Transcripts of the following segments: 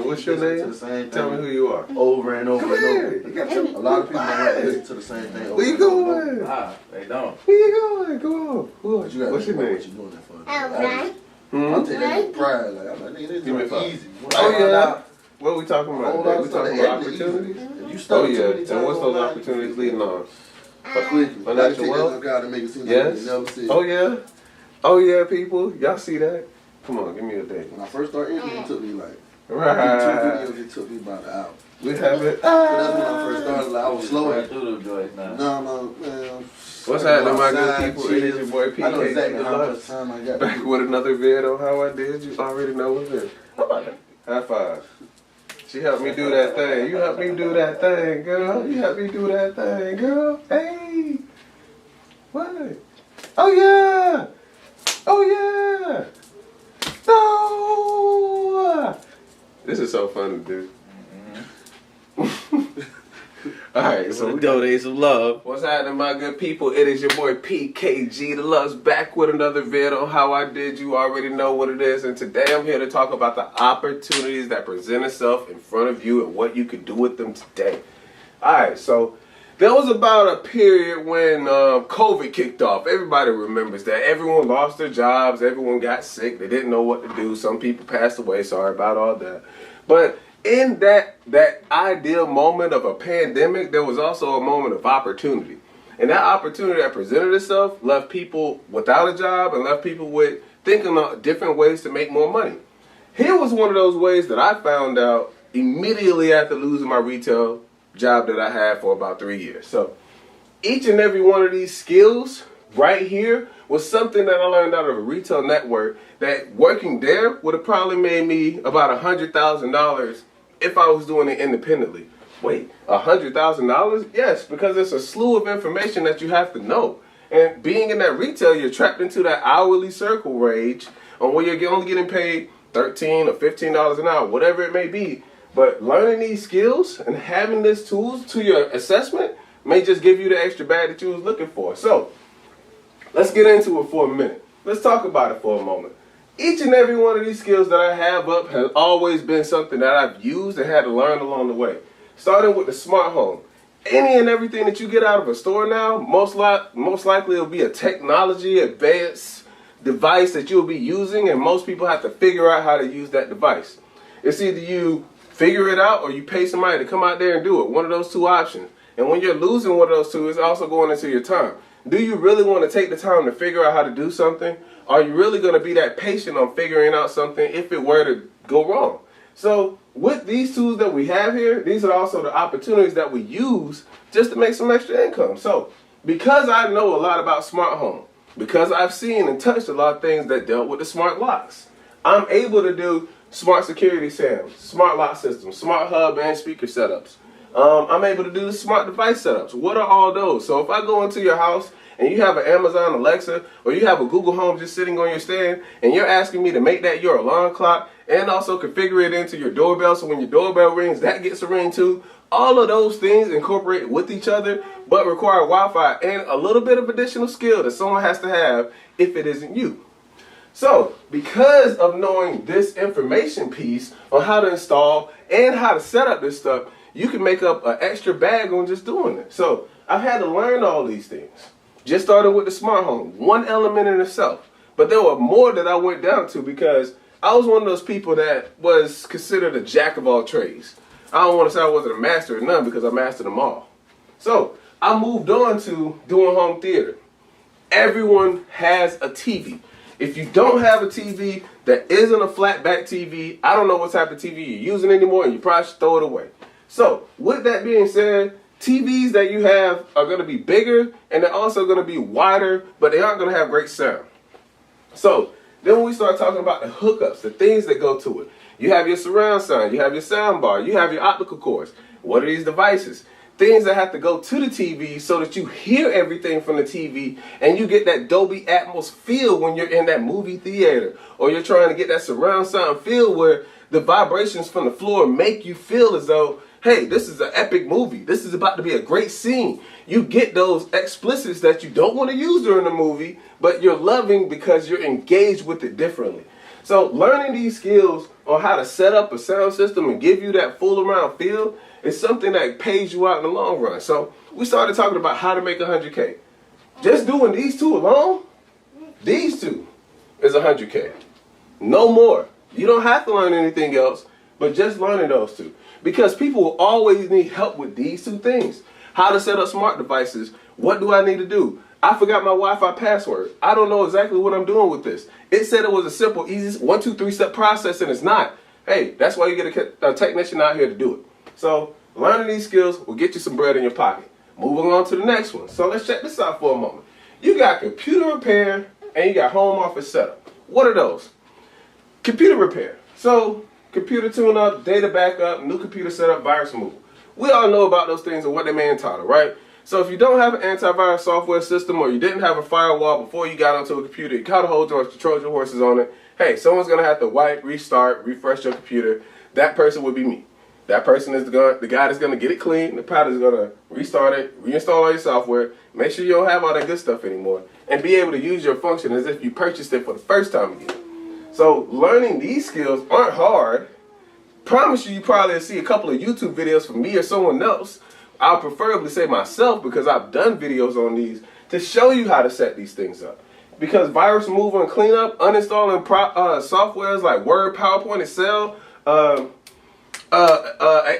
What's your name? Tell me who you are. Over and over and over. A lot of people don't listen to the same thing. Where you going? They don't. Where you going? Go on. What's your name? What you doing that for? I'm taking that with pride. Like, I'm like, nigga, this is easy. Oh, yeah. What are we talking about? We talking about opportunities? Oh, yeah. And what's those opportunities leading on? Financial wealth? Yes. Oh, yeah. Oh, yeah, people. Y'all see that? Come on, give me a date. When I first started interviewing, it took me like, right. 2 videos, it took me about an hour. We have it. That's when I first started. Like, I was slow. No, man. What's happening, my good people? It is your boy PK. I know exactly how much time I got. Back with another vid on how I did. You already know what's it. How about that? High five. She helped me do that thing. You helped me do that thing, girl. You helped me do that thing, girl. Hey. What? Oh, yeah. Oh, yeah. No. This is so fun to do. Alright, so we donate some love. What's happening, my good people? It is your boy PKG the Love's back with another vid on how I did. You already know what it is, and today I'm here to talk about the opportunities that present itself in front of you and what you can do with them today. Alright, so there was about a period when COVID kicked off. Everybody remembers that. Everyone lost their jobs. Everyone got sick. They didn't know what to do. Some people passed away. Sorry about all that. But in that ideal moment of a pandemic, there was also a moment of opportunity. And that opportunity that presented itself left people without a job and left people with thinking of different ways to make more money. Here was one of those ways that I found out immediately after losing my retail job that I had for about 3 years. So each and every one of these skills right here was something that I learned out of a retail network that working there would have probably made me about $100,000 if I was doing it independently. Wait, $100,000? Yes, because it's a slew of information that you have to know. And being in that retail, you're trapped into that hourly circle range on where you're only getting paid $13 or $15 an hour, whatever it may be. But learning these skills and having these tools to your assessment may just give you the extra bag that you was looking for. So let's get into it for a minute. Let's talk about it for a moment. Each and every one of these skills that I have up has always been something that I've used and had to learn along the way. Starting with the smart home. Any and everything that you get out of a store now, most likely it'll be a technology advanced device that you'll be using, and most people have to figure out how to use that device. It's either you figure it out or you pay somebody to come out there and do it. One of those two options. And when you're losing one of those two, it's also going into your time. Do you really want to take the time to figure out how to do something? Are you really going to be that patient on figuring out something if it were to go wrong? So with these tools that we have here, these are also the opportunities that we use just to make some extra income. So because I know a lot about smart home, because I've seen and touched a lot of things that dealt with the smart locks, I'm able to do smart security SAMs, smart lock systems, smart hub and speaker setups. I'm able to do smart device setups. What are all those? So if I go into your house and you have an Amazon Alexa or you have a Google Home just sitting on your stand and you're asking me to make that your alarm clock and also configure it into your doorbell so when your doorbell rings, that gets a ring too. All of those things incorporate with each other but require Wi-Fi and a little bit of additional skill that someone has to have if it isn't you. So, because of knowing this information piece on how to install and how to set up this stuff, you can make up an extra bag on just doing it. So, I've had to learn all these things. Just started with the smart home, one element in itself. But there were more that I went down to because I was one of those people that was considered a jack of all trades. I don't want to say I wasn't a master of none because I mastered them all. So, I moved on to doing home theater. Everyone has a TV. If you don't have a TV that isn't a flat back TV, I don't know what type of TV you're using anymore and you probably should throw it away. So, with that being said, TVs that you have are going to be bigger, and they're also going to be wider, but they aren't going to have great sound. So then when we start talking about the hookups, the things that go to it, you have your surround sound, you have your sound bar, you have your optical cords. What are these devices? Things that have to go to the TV so that you hear everything from the TV and you get that Dolby Atmos feel when you're in that movie theater, or you're trying to get that surround sound feel where the vibrations from the floor make you feel as though, hey, this is an epic movie. This is about to be a great scene. You get those explicits that you don't want to use during the movie, but you're loving because you're engaged with it differently. So learning these skills on how to set up a sound system and give you that full around feel is something that pays you out in the long run. So we started talking about how to make 100K. Just doing these two alone, these two is 100K. No more. You don't have to learn anything else, but just learning those two. Because people will always need help with these two things. How to set up smart devices. What do I need to do? I forgot my Wi-Fi password. I don't know exactly what I'm doing with this. It said it was a simple, easy 1, 2, 3 step process, and it's not. Hey, that's why you get a technician out here to do it. So learning these skills will get you some bread in your pocket. Moving on to the next one. So let's check this out for a moment. You got computer repair and you got home office setup. What are those? Computer repair. So computer tune-up, data backup, new computer setup, virus removal. We all know about those things and what they may entitle, right? So if you don't have an antivirus software system, or you didn't have a firewall before you got onto a computer, you caught a hold on your Trojan horses on it, hey, someone's going to have to wipe, restart, refresh your computer. That person would be me. That person is the guy that's going to get it clean. The pilot is going to restart it, reinstall all your software, make sure you don't have all that good stuff anymore, and be able to use your function as if you purchased it for the first time again. So learning these skills aren't hard. Promise you probably will see a couple of YouTube videos from me or someone else. I'll preferably say myself, because I've done videos on these to show you how to set these things up. Because virus removal and cleanup, uninstalling softwares like Word, PowerPoint, Excel,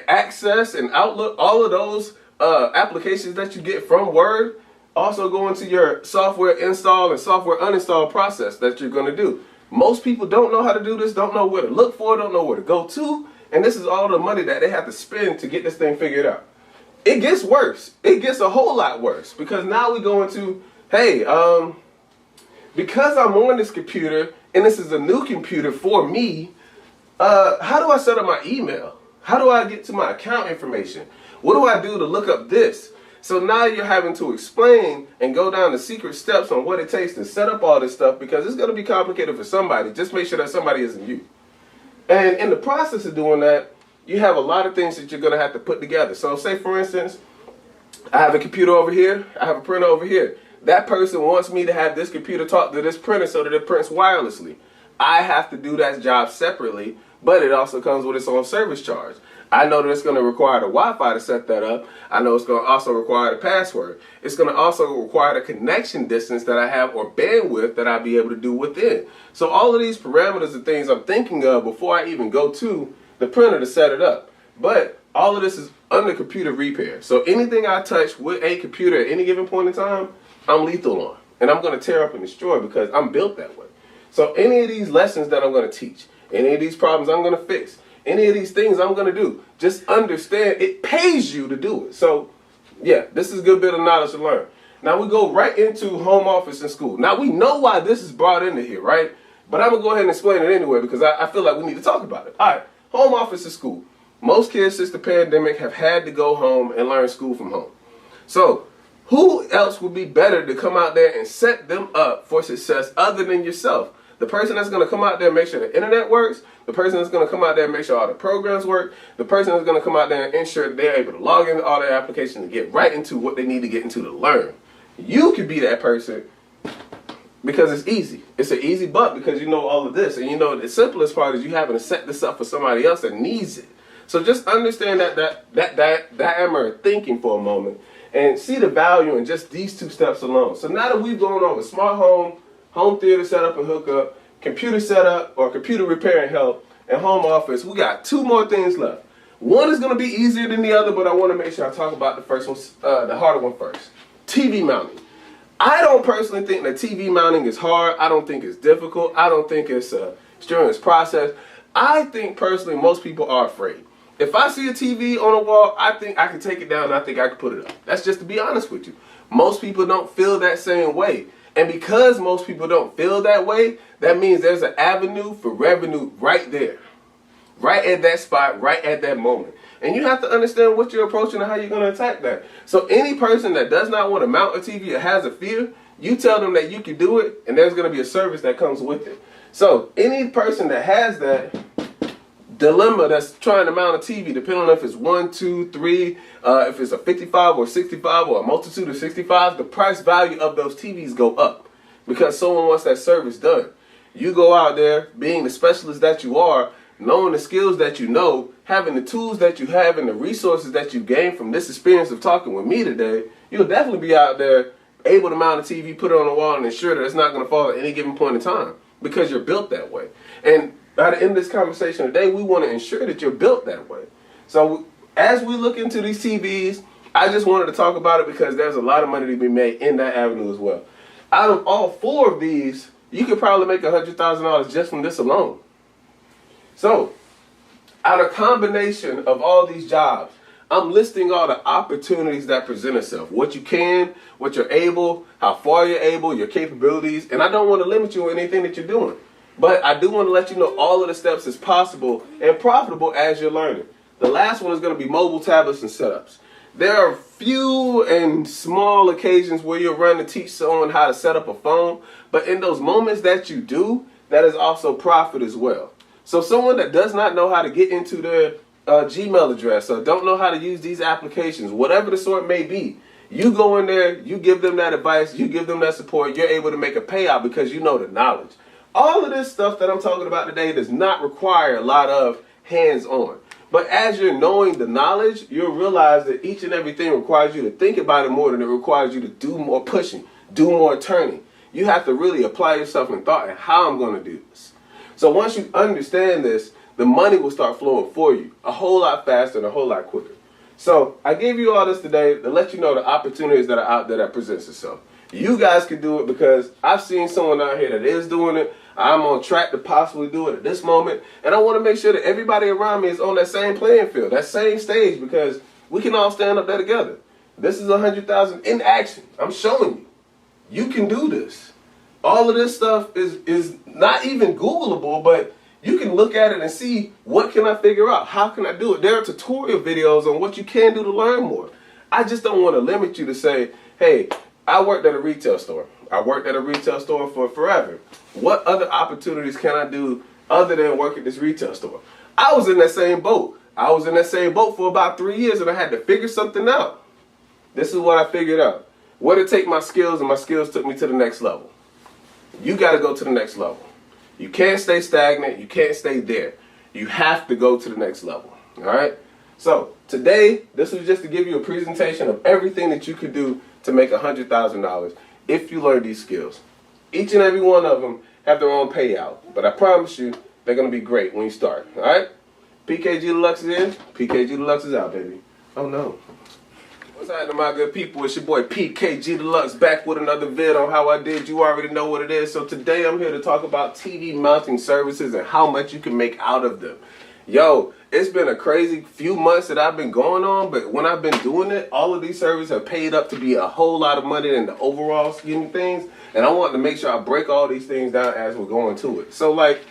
Access and Outlook, all of those applications that you get from Word also go into your software install and software uninstall process that you're going to do. Most people don't know how to do this, don't know where to look for, don't know where to go to, and this is all the money that they have to spend to get this thing figured out. It gets worse. It gets a whole lot worse, because now we go into, hey, because I'm on this computer and this is a new computer for me, how do I set up my email? How do I get to my account information? What do I do to look up this? So now you're having to explain and go down the secret steps on what it takes to set up all this stuff, because it's going to be complicated for somebody. Just make sure that somebody isn't you. And in the process of doing that, you have a lot of things that you're going to have to put together. So say, for instance, I have a computer over here. I have a printer over here. That person wants me to have this computer talk to this printer so that it prints wirelessly. I have to do that job separately, but it also comes with its own service charge. I know that it's going to require the Wi-Fi to set that up. I know it's going to also require the password. It's going to also require the connection distance that I have, or bandwidth that I'll be able to do within. So all of these parameters are things I'm thinking of before I even go to the printer to set it up. But all of this is under computer repair. So anything I touch with a computer at any given point in time, I'm lethal on. And I'm going to tear up and destroy, because I'm built that way. So any of these lessons that I'm going to teach, any of these problems I'm going to fix, any of these things I'm going to do, just understand it pays you to do it. So yeah, this is a good bit of knowledge to learn. Now we go right into home office and school. Now we know why this is brought into here, right? But I'm going to go ahead and explain it anyway, because I feel like we need to talk about it. All right, home office and school. Most kids since the pandemic have had to go home and learn school from home. So who else would be better to come out there and set them up for success other than yourself? The person that's going to come out there and make sure the internet works, the person that's going to come out there and make sure all the programs work, the person that's going to come out there and ensure that they're able to log into all their applications and get right into what they need to get into to learn. You could be that person, because it's easy. It's an easy buck, because you know all of this. And you know the simplest part is you having to set this up for somebody else that needs it. So just understand that diameter of thinking for a moment and see the value in just these two steps alone. So now that we've gone over smart home theater setup and hookup, computer setup or computer repair and help, and home office, we got two more things left. One is going to be easier than the other, but I want to make sure I talk about the first one, the harder one first. TV mounting. I don't personally think that TV mounting is hard. I don't think it's difficult. I don't think it's a strenuous process. I think personally most people are afraid. If I see a TV on a wall, I think I can take it down and I think I can put it up. That's just to be honest with you. Most people don't feel that same way. And because most people don't feel that way, that means there's an avenue for revenue right there. Right at that spot, right at that moment. And you have to understand what you're approaching and how you're going to attack that. So any person that does not want to mount a TV or has a fear, you tell them that you can do it, and there's going to be a service that comes with it. So any person that has that dilemma that's trying to mount a TV, depending on if it's 1, 2, 3, if it's a 55 or 65 or a multitude of 65, the price value of those TVs go up because someone wants that service done. You go out there, being the specialist that you are, knowing the skills that you know, having the tools that you have and the resources that you gain from this experience of talking with me today, you'll definitely be out there able to mount a TV, put it on the wall, and ensure that it's not going to fall at any given point in time because you're built that way. And by the end of this conversation today, we want to ensure that you're built that way. So as we look into these TVs, I just wanted to talk about it because there's a lot of money to be made in that avenue as well. Out of all 4 of these, you could probably make $100,000 just from this alone. So, out of combination of all these jobs, I'm listing all the opportunities that present itself. What you can, what you're able, how far you're able, your capabilities. And I don't want to limit you on anything that you're doing. But I do want to let you know all of the steps is possible and profitable as you're learning. The last one is going to be mobile tablets and setups. There are few and small occasions where you're running to teach someone how to set up a phone. But in those moments that you do, that is also profit as well. So someone that does not know how to get into their Gmail address or don't know how to use these applications, whatever the sort may be, you go in there, you give them that advice, you give them that support, you're able to make a payout because you know the knowledge. All of this stuff that I'm talking about today does not require a lot of hands-on. But as you're knowing the knowledge, you'll realize that each and everything requires you to think about it more than it requires you to do more pushing, do more turning. You have to really apply yourself in thought and how I'm going to do this. So once you understand this, the money will start flowing for you a whole lot faster and a whole lot quicker. So I gave you all this today to let you know the opportunities that are out there that presents itself. You guys can do it because I've seen someone out here that is doing it. I'm on track to possibly do it at this moment. And I want to make sure that everybody around me is on that same playing field, that same stage, because we can all stand up there together. This is 100,000 in action. I'm showing you. You can do this. All of this stuff is not even Googleable, but you can look at it and see, what can I figure out? How can I do it? There are tutorial videos on what you can do to learn more. I just don't want to limit you to say, hey, I worked at a retail store. I worked at a retail store for forever. What other opportunities can I do other than work at this retail store? I was in that same boat. I was in that same boat for about 3 years and I had to figure something out. This is what I figured out. Where to take my skills, and my skills took me to the next level. You got to go to the next level. You can't stay stagnant. You can't stay there. You have to go to the next level. All right? So today, this was just to give you a presentation of everything that you could do to make $100,000 if you learn these skills. Each and every one of them have their own payout. But I promise you, they're going to be great when you start. All right? PKG Deluxe is in. PKG Deluxe is out, baby. Oh, no. What's happening, my good people? It's your boy PKG Deluxe back with another vid on how I did. You already know what it is. So today I'm here to talk about TV mounting services and how much you can make out of them. Yo, it's been a crazy few months that I've been going on, but when I've been doing it, all of these services have paid up to be a whole lot of money in the overall scheme of things. And I want to make sure I break all these things down as we're going to it. So like,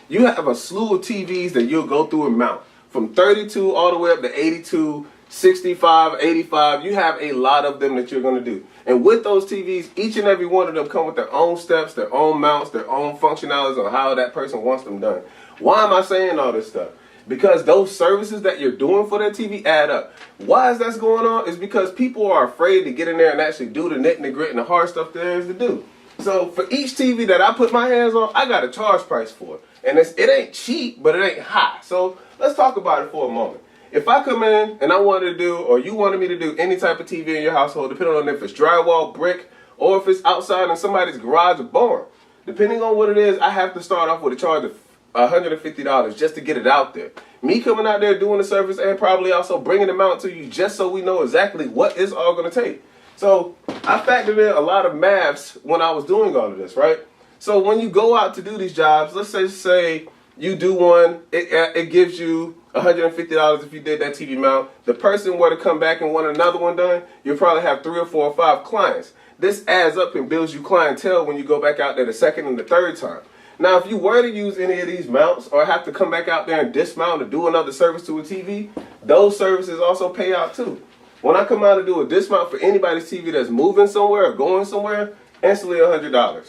you have a slew of TVs that you'll go through and mount. From 32 all the way up to 82, 65, 85, you have a lot of them that you're going to do. And with those TVs, each and every one of them come with their own steps, their own mounts, their own functionalities on how that person wants them done. Why am I saying all this stuff? Because those services that you're doing for that TV add up. Why is that going on? Is because people are afraid to get in there and actually do the nit and the grit and the hard stuff there is to do. So for each TV that I put my hands on, I got a charge price for it. And it ain't cheap, but it ain't high. So let's talk about it for a moment. If I come in and I wanted to do, or you wanted me to do any type of TV in your household, depending on if it's drywall, brick, or if it's outside in somebody's garage or barn, depending on what it is, I have to start off with a charge of $150 just to get it out there. Me coming out there doing the service and probably also bringing them out to you just so we know exactly what it's all going to take. So I factored in a lot of maths when I was doing all of this, right? So when you go out to do these jobs, let's say you do one, it gives you $150 if you did that TV mount. The person were to come back and want another one done, you'll probably have 3 or 4 or 5 clients. This adds up and builds you clientele when you go back out there the second and the third time. Now, if you were to use any of these mounts or have to come back out there and dismount or do another service to a TV, those services also pay out too. When I come out to do a dismount for anybody's TV that's moving somewhere or going somewhere, instantly $100.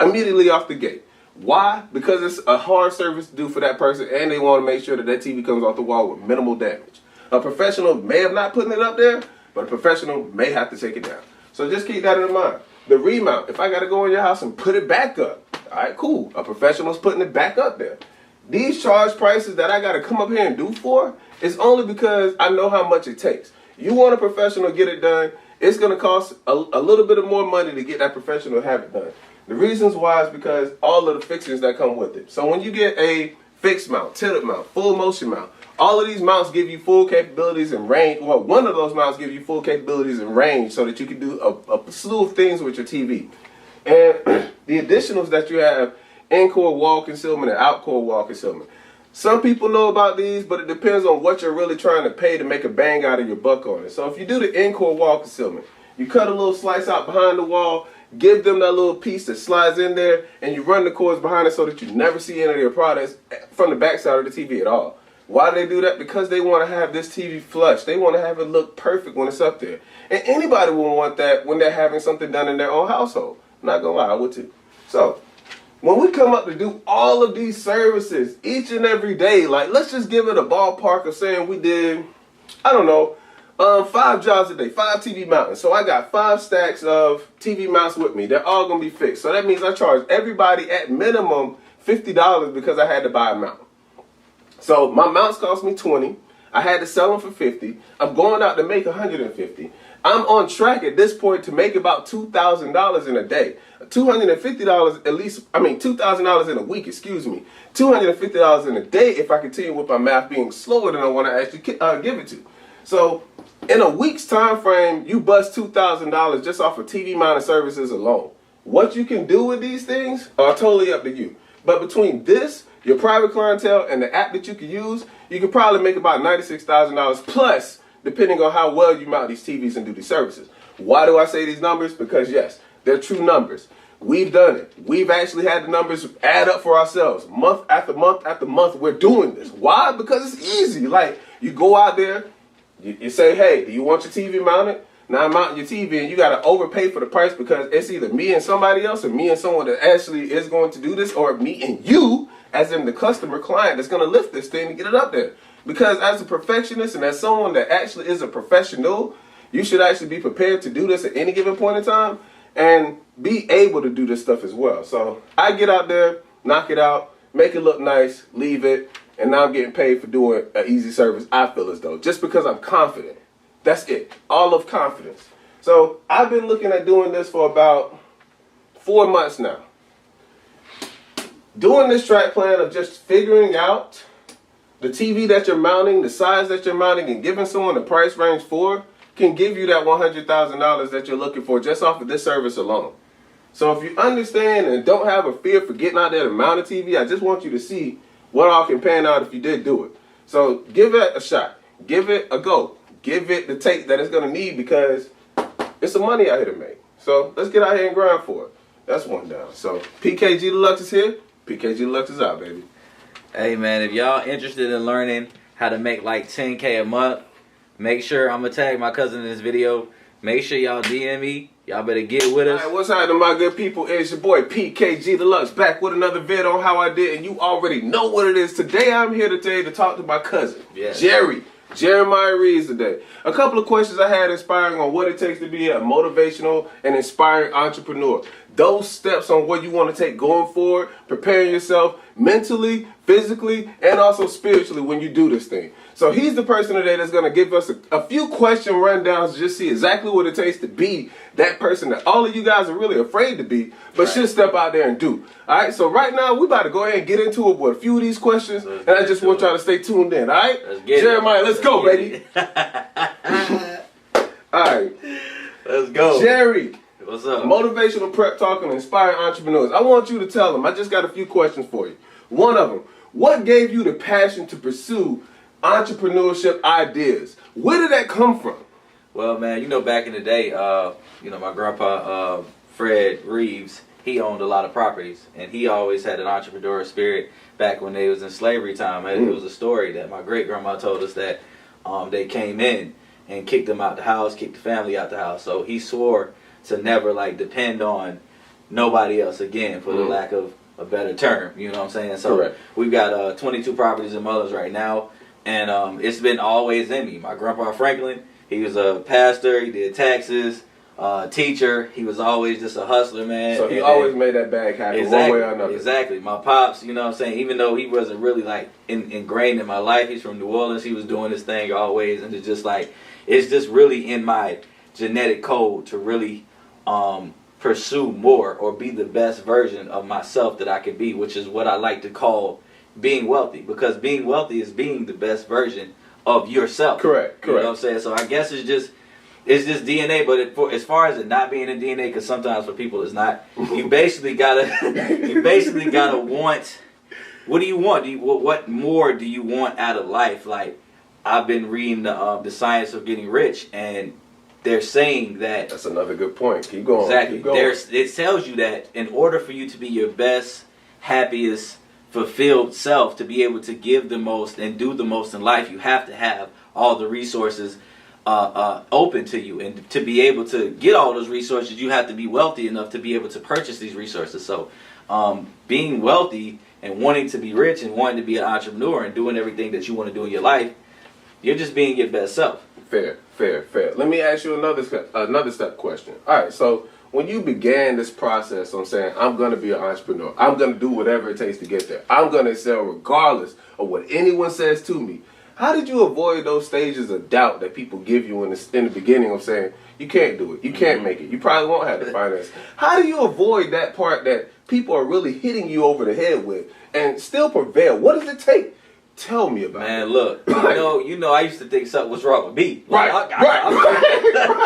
Immediately off the gate. Why? Because it's a hard service to do for that person, and they want to make sure that that TV comes off the wall with minimal damage. A professional may have not put it up there, but a professional may have to take it down. So just keep that in mind. The remount, if I got to go in your house and put it back up, all right, cool. A professional's putting it back up there. These charge prices that I got to come up here and do for is only because I know how much it takes. You want a professional to get it done, it's going to cost a little bit of more money to get that professional to have it done. The reasons why is because all of the fixings that come with it. So when you get a fixed mount, tilted mount, full motion mount, all of these mounts give you full capabilities and range. Well, one of those mounts give you full capabilities and range so that you can do a slew of things with your TV. And the additionals that you have, in-core wall concealment and out-core wall concealment. Some people know about these, but it depends on what you're really trying to pay to make a bang out of your buck on it. So if you do the in-core wall concealment, you cut a little slice out behind the wall, give them that little piece that slides in there, and you run the cords behind it so that you never see any of their products from the backside of the TV at all. Why do they do that? Because they want to have this TV flush. They want to have it look perfect when it's up there. And anybody will want that when they're having something done in their own household. I'm not going to lie, I would too. So, when we come up to do all of these services each and every day, like let's just give it a ballpark of saying we did, I don't know, 5 jobs a day, 5 TV mounts. So I got 5 stacks of TV mounts with me. They're all going to be fixed. So that means I charge everybody at minimum $50 because I had to buy a mount. So my mounts cost me $20. I had to sell them for $50. I'm going out to make $150. I'm on track at this point to make about $2,000 in a day. $250 at least, $2,000 in a week, excuse me. $250 in a day if I continue with my math being slower than I want to actually give it to. So in a week's time frame, you bust $2,000 just off of TV mounted services alone. What you can do with these things are totally up to you. But between this, your private clientele, and the app that you can use, you can probably make about $96,000 plus, depending on how well you mount these TVs and do these services. Why do I say these numbers? Because yes, they're true numbers. We've done it. We've actually had the numbers add up for ourselves. Month after month after month, we're doing this. Why? Because it's easy. Like, you go out there, you say, hey, do you want your TV mounted? Now I'm mounting your TV, and you got to overpay for the price because it's either me and somebody else or me and someone that actually is going to do this, or me and you, as in the customer client, that's going to lift this thing and get it up there. Because as a perfectionist and as someone that actually is a professional, you should actually be prepared to do this at any given point in time and be able to do this stuff as well. So I get out there, knock it out, make it look nice, leave it, and now I'm getting paid for doing an easy service, I feel as though, just because I'm confident. That's it. All of confidence. So I've been looking at doing this for about 4 months now. Doing this track plan of just figuring out the TV that you're mounting, the size that you're mounting, and giving someone a price range for can give you that $100,000 that you're looking for just off of this service alone. So if you understand and don't have a fear for getting out there to mount a TV, I just want you to see what all can pan out if you did do it. So give it a shot. Give it a go. Give it the take that it's going to need because it's some money out here to make. So let's get out here and grind for it. That's one down. So PKG Deluxe is here. PKG Deluxe is out, baby. Hey, man, if y'all interested in learning how to make like $10K a month, make sure I'm going to tag my cousin in this video. Make sure y'all DM me. Y'all better get with us. All right, what's happening, my good people? It's your boy PKG Deluxe back with another vid on how I did, and you already know what it is. Today I'm here today to talk to my cousin, Jeremiah Reeves today. A couple of questions I had inspiring on what it takes to be a motivational and inspiring entrepreneur. Those steps on what you want to take going forward, preparing yourself mentally, physically, and also spiritually when you do this thing. So he's the person today that's going to give us a few question rundowns to just see exactly what it takes to be that person that all of you guys are really afraid to be, but should step out there and do. All right, so right now we about to go ahead and get into it with a few of these questions, and I just want y'all to stay tuned in, all right? Jeremiah, let's go, baby. All right. Let's go. Jerry. What's up? Motivational prep talk and inspiring entrepreneurs. I want you to tell them. I just got a few questions for you. One of them, what gave you the passion to pursue entrepreneurship ideas. Where did that come from? Well, man, you know, back in the day, my grandpa, Fred Reeves, he owned a lot of properties, and he always had an entrepreneurial spirit back when they was in slavery time. And it was a story that my great-grandma told us that they came in and kicked them out the house, kicked the family out the house. So he swore to never, like, depend on nobody else again, for the lack of a better term. You know what I'm saying? So Correct. We've got 22 properties in Mullins right now, and it's been always in me. My grandpa Franklin, he was a pastor, he did taxes, teacher. He was always just a hustler, man. So he always made that bag happen one way or another. Exactly. My pops, you know what I'm saying, even though he wasn't really like ingrained in my life, he's from New Orleans, he was doing his thing always, and it's just like, it's just really in my genetic code to really pursue more or be the best version of myself that I can be, which is what I like to call being wealthy, because being wealthy is being the best version of yourself. Correct. You know what I'm saying? So I guess it's just DNA, but as far as it not being in DNA, because sometimes for people it's not. You basically gotta want. What do you want? What more do you want out of life? Like, I've been reading the Science of Getting Rich, and they're saying that that's another good point. Keep going. Exactly. Keep going. It tells you that in order for you to be your best, happiest, fulfilled self, to be able to give the most and do the most in life, you have to have all the resources open to you, and to be able to get all those resources, you have to be wealthy enough to be able to purchase these resources. So being wealthy and wanting to be rich and wanting to be an entrepreneur and doing everything that you want to do in your life, you're just being your best self. Fair. Let me ask you another step question. All right, so when you began this process on saying, I'm going to be an entrepreneur, I'm going to do whatever it takes to get there, I'm going to excel regardless of what anyone says to me, how did you avoid those stages of doubt that people give you in the beginning of saying, you can't do it, you can't make it, you probably won't have the finance? How do you avoid that part that people are really hitting you over the head with and still prevail? What does it take? Tell me about it. Man, look, you know, I used to think something was wrong with me. Right.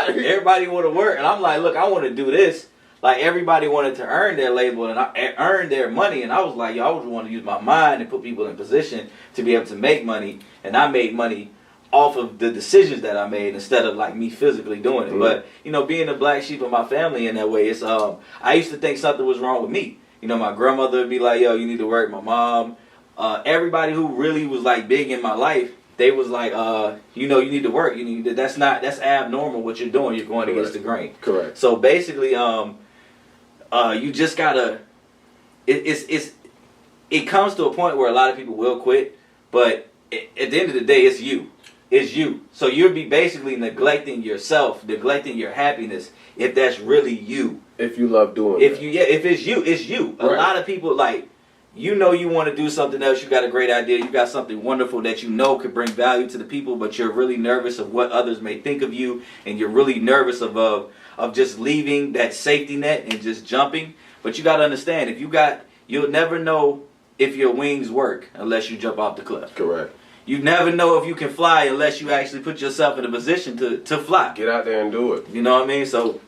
Everybody want to work, and I'm like, look, I want to do this. Like, everybody wanted to earn their label and earn their money, and I was like, yo, I would want to use my mind and put people in position to be able to make money, and I made money off of the decisions that I made instead of like me physically doing it. But you know, being the black sheep of my family in that way, it's I used to think something was wrong with me. You know, my grandmother would be like, yo, you need to work. My mom. Everybody who really was like big in my life, they was like, you need to work. That's abnormal what you're doing. You're going against the grain. Correct. So basically, you just gotta. It comes to a point where a lot of people will quit, but at the end of the day, it's you. It's you. So you'll be basically neglecting yourself, neglecting your happiness, if that's really you. If you love doing it. If it's you, it's you. Right. A lot of people like. You know you want to do something else, you got a great idea, you got something wonderful that you know could bring value to the people, but you're really nervous of what others may think of you, and you're really nervous of just leaving that safety net and just jumping. But you got to understand, you'll never know if your wings work unless you jump off the cliff. Correct. You never know if you can fly unless you actually put yourself in a position to fly. Get out there and do it. You know what I mean? So,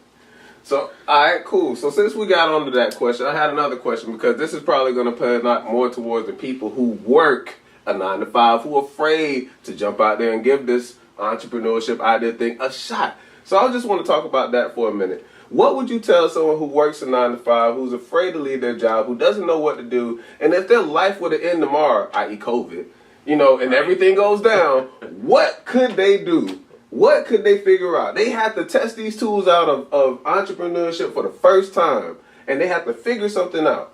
all right, cool. So since we got onto that question, I had another question, because this is probably going to pay a lot more towards the people who work a 9-to-5, who are afraid to jump out there and give this entrepreneurship idea thing a shot. So I just want to talk about that for a minute. What would you tell someone who works a 9-to-5, who's afraid to leave their job, who doesn't know what to do, and if their life were to end tomorrow, i.e. COVID, and everything goes down, what could they do? What could they figure out? They have to test these tools out of entrepreneurship for the first time, and they have to figure something out.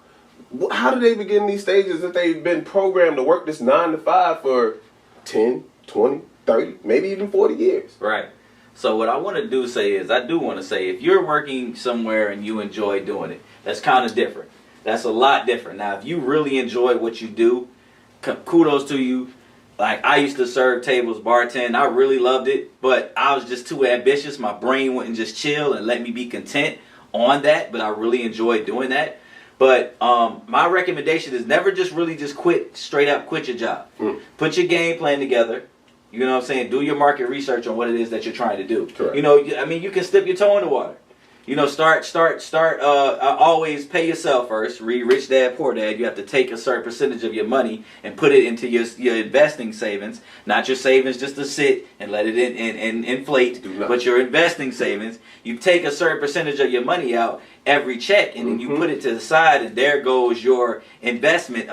How do they begin these stages if they've been programmed to work this 9-to-5 for 10, 20, 30, maybe even 40 years? Right. So what I want to do if you're working somewhere and you enjoy doing it, that's kind of different. That's a lot different. Now, if you really enjoy what you do, kudos to you. Like, I used to serve tables, bartend. I really loved it, but I was just too ambitious. My brain wouldn't just chill and let me be content on that, but I really enjoyed doing that. But my recommendation is never just straight up quit your job. Put your game plan together. You know what I'm saying? Do your market research on what it is that you're trying to do. Correct. You can dip your toe in the water. start. Always pay yourself first. Read Rich Dad Poor Dad. You have to take a certain percentage of your money and put it into your investing savings. Not your savings just to sit and let it inflate, but your investing savings. You take a certain percentage of your money out every check, and then you put it to the side, and there goes your investment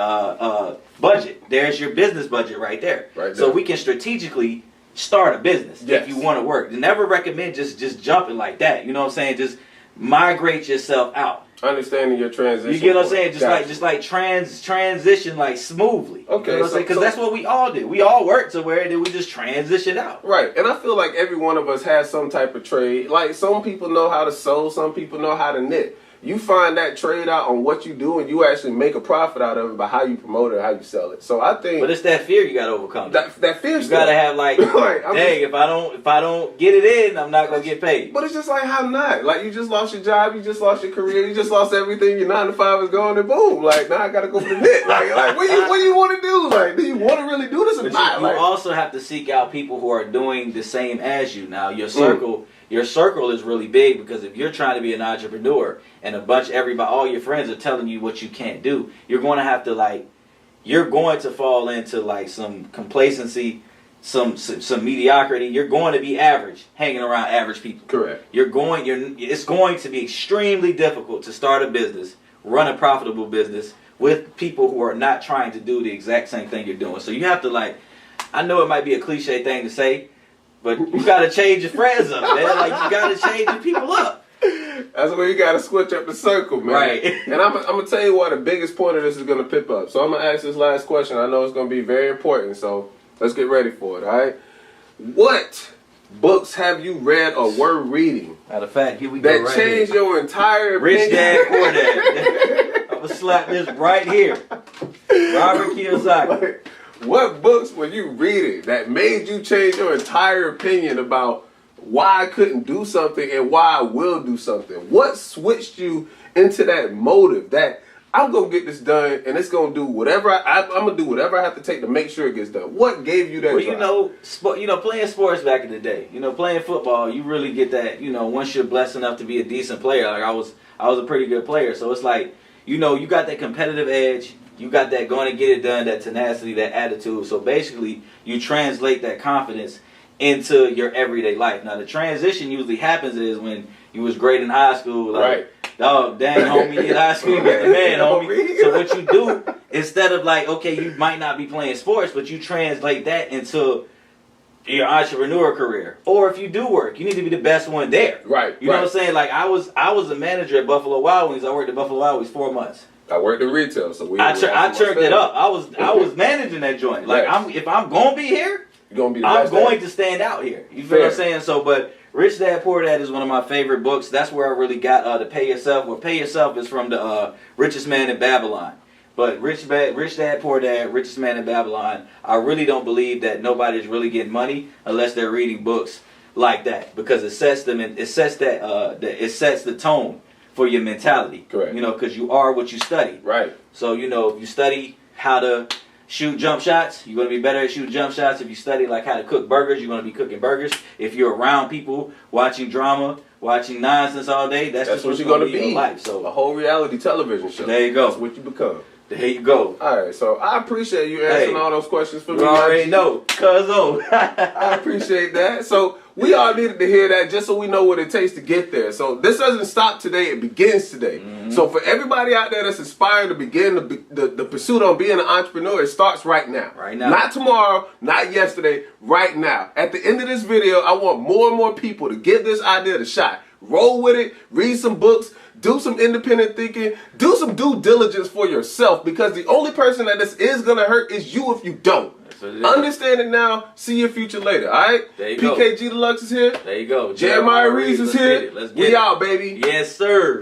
budget. There's your business budget right there. So we can strategically start a business if you want to work. Never recommend just jumping like that. You know what I'm saying? Just migrate yourself out. Understanding your transition. You get what I'm saying? Just like transition like smoothly. Okay. You know what I'm saying? Because that's what we all did. We all worked to where then we just transition out. Right. And I feel like every one of us has some type of trade. Like some people know how to sew, some people know how to knit. You find that trade out on what you do, and you actually make a profit out of it by how you promote it, how you sell it. So I think, but it's that fear you got to overcome. That fear. You got to have like, dang, if I don't get it in, I'm not gonna get paid. But it's just like, how not? Like you just lost your job, you just lost your career, you just lost everything. Your 9 to 5 is gone, and boom. Like now I got to go for the knit. Like what do you want to do? Like do you want to really do this or not? You also have to seek out people who are doing the same as you. Now your circle. Your circle is really big, because if you're trying to be an entrepreneur and all your friends are telling you what you can't do, you're going to fall into like some complacency, some mediocrity. You're going to be average, hanging around average people. Correct. It's going to be extremely difficult to start a business, run a profitable business with people who are not trying to do the exact same thing you're doing. So you have to I know it might be a cliche thing to say, but you gotta change your friends up, man. Like you gotta change your people up. That's where you gotta switch up the circle, man. Right. And I'm gonna tell you why the biggest point of this is gonna pip up. So I'm gonna ask this last question. I know it's gonna be very important. So let's get ready for it. All right. What books have you read or were reading? Matter of fact, here we go. That changed your entire opinion. Rich Dad Poor Dad. I'm gonna slap this right here. Robert Kiyosaki. What books were you reading that made you change your entire opinion about why I couldn't do something and why I will do something? What switched you into that motive that I'm going to get this done and it's going to do whatever I'm going to do whatever I have to take to make sure it gets done? What gave you that drive? Playing sports back in the day, playing football, you really get that, once you're blessed enough to be a decent player. Like I was a pretty good player. So it's like, you got that competitive edge. You got that going to get it done, that tenacity, that attitude. So basically, you translate that confidence into your everyday life. Now, the transition usually happens is when you was great in high school. Like, oh, dang, homie, in high school, you was the man, homie. So what you do, instead of okay, you might not be playing sports, but you translate that into your entrepreneur career. Or if you do work, you need to be the best one there. Right. You know what I'm saying? Like, I was a manager at Buffalo Wild Wings. I worked at Buffalo Wild Wings 4 months. I worked in retail, so I turned it up. I was managing that joint. Like if I'm gonna be here, I'm going to stand out here. You feel what I'm saying? So, but Rich Dad Poor Dad is one of my favorite books. That's where I really got the Pay Yourself. Well, Pay Yourself is from the Richest Man in Babylon. But Rich Dad Poor Dad, Richest Man in Babylon. I really don't believe that nobody's really getting money unless they're reading books like that, because it sets them and it sets the tone for your mentality. Correct. Because you are what you study. Right. So, if you study how to shoot jump shots, you're going to be better at shooting jump shots. If you study how to cook burgers, you're going to be cooking burgers. If you're around people watching drama, watching nonsense all day, that's just what you're going to be in your life. So, a whole reality television show. There you go. That's what you become. There you go. All right, so I appreciate you answering all those questions for me. You already know, cuzzo. I appreciate that. So we all needed to hear that just so we know what it takes to get there. So this doesn't stop today; it begins today. Mm-hmm. So for everybody out there that's inspired to begin the pursuit on being an entrepreneur, it starts right now. Right now. Not tomorrow, not yesterday. Right now. At the end of this video, I want more and more people to give this idea a shot. Roll with it. Read some books. Do some independent thinking. Do some due diligence for yourself, because the only person that this is going to hurt is you if you don't. Understand it now. See your future later. All right? There you PKG Deluxe is here. There you go. Jeremiah Reeves is here. Let's get it. We out, baby. Yes, sir.